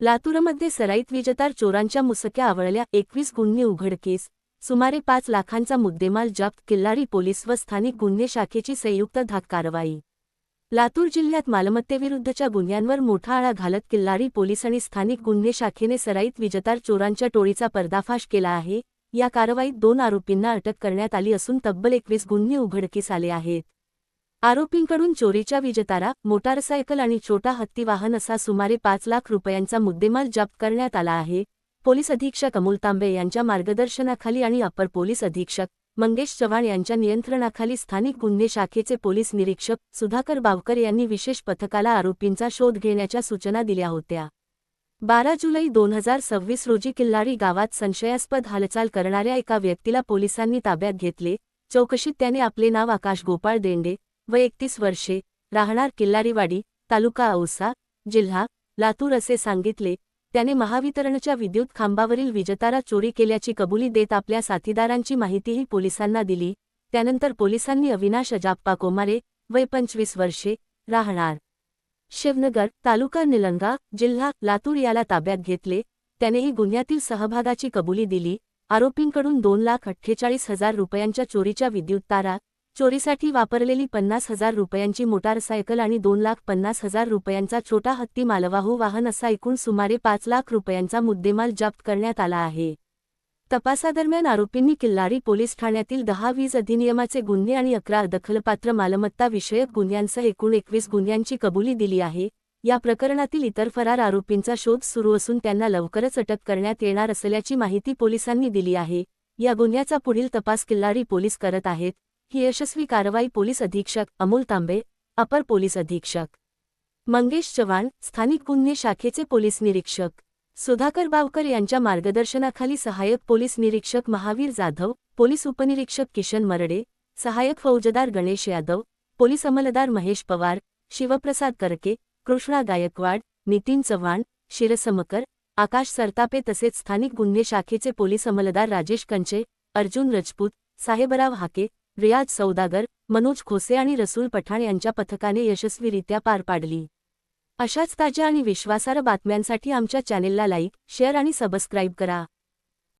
लातूरमध्ये सराईत विजेतार चोरांच्या मुसक्या आवळल्या, 21 गुन्हे उघडकीस, सुमारे 5 लाखांचा मुद्देमाल जप्त, किल्लारी पोलीस व स्थानिक गुन्हे शाखेची संयुक्त धाक कारवाई। लातूर जिल्ह्यात मालमत्तेविरुद्धच्या गुन्ह्यांवर मोठा आळा घालत किल्लारी पोलीस आणि स्थानिक गुन्हे शाखेने सराईत विजेतार चोरांच्या टोळीचा पर्दाफाश केला आहे। या कारवाईत 2 आरोपींना अटक करण्यात आली असून तब्बल 21 गुन्हे उघडकीस आले आहेत। आरोपींकडून चोरीच्या विजेतारा, मोटारसायकल आणि छोटा हत्ती वाहन असा सुमारे 5 लाख रुपयांचा मुद्देमाल जप्त करण्यात आला आहे। पोलीस अधीक्षक अमोल तांबे यांच्या मार्गदर्शनाखाली आणि अपर पोलीस अधीक्षक मंगेश चव्हाण यांच्या नियंत्रणाखाली स्थानिक गुन्हे शाखेचे पोलीस निरीक्षक सुधाकर बावकर यांनी विशेष पथकाला आरोपींचा शोध घेण्याच्या सूचना दिल्या होत्या। 12 जुलै 2026 रोजी किल्लारी गावात संशयास्पद हालचाल करणाऱ्या एका व्यक्तीला पोलिसांनी ताब्यात घेतले। चौकशीत त्याने आपले नाव आकाश गोपाळ देंडे व 31 वर्षे, राहणार किल्लारीवाडी, तालुका औसा, जिल्हा लातूर असे सांगितले। त्याने महावितरणच्या विद्युत खांबावरील विजेतारा चोरी केल्याची कबुली देत आपल्या साथीदारांची माहितीही पोलिसांना दिली। त्यानंतर पोलिसांनी अविनाश अजाप्पा कोमारे, वय 25 वर्षे, राहणार शिवनगर, तालुका निलंगा, जिल्हा लातूर याला ताब्यात घेतले। त्यानेही गुन्ह्यातील सहभागाची कबुली दिली। आरोपींकडून 2,48,000 रुपयांच्या चोरीच्या विद्युत तारा, चोरीसाठी वापरलेली 50,000 रुपयांची मोटारसायकल आणि 2,50,000 रुपयांचा छोटा हत्ती मालवाहू वाहन असा एकूण सुमारे 5 लाख रुपयांचा मुद्देमाल जप्त करण्यात आला आहे। तपासादरम्यान आरोपींनी किल्लारी पोलीस ठाण्यातील 10 वीज अधिनियमाचे गुन्हे आणि 11 दखलपात्र मालमत्ता विषयक गुन्ह्यांसह एकूण 21 गुन्ह्यांची कबुली दिली आहे। या प्रकरणातील इतर फरार आरोपींचा शोध सुरू असून त्यांना लवकरच अटक करण्यात येणार असल्याची माहिती पोलिसांनी दिली आहे। या गुन्ह्याचा पुढील तपास किल्लारी पोलीस करत आहेत। ही यशस्वी कारवाई पोलीस अधीक्षक अमोल तांबे, अपर पोलीस अधीक्षक मंगेश चव्हाण, स्थानिक गुन्हे शाखेचे पोलीस निरीक्षक सुधाकर बावकर यांच्या मार्गदर्शनाखाली सहाय्यक पोलीस निरीक्षक महावीर जाधव, पोलीस उपनिरीक्षक किशन मरडे, सहाय्यक फौजदार गणेश यादव, पोलीस अंमलदार महेश पवार, शिवप्रसाद करके, कृष्णा गायकवाड, नितीन चव्हाण, शिरसमकर, आकाश सरतापे तसेच स्थानिक गुन्हे शाखेचे पोलीस अंमलदार राजेश कंचे, अर्जुन रजपूत, साहेबराव हाके, रियाज सौदागर, मनोज खोसे आणि रसूल पठाण यांच्या पथकाने यशस्वीरित्या पार पाडली। अशाच ताज्या आणि विश्वासार्ह बातम्यांसाठी आमच्या चॅनेलला लाईक, शेअर आणि सबस्क्राईब करा।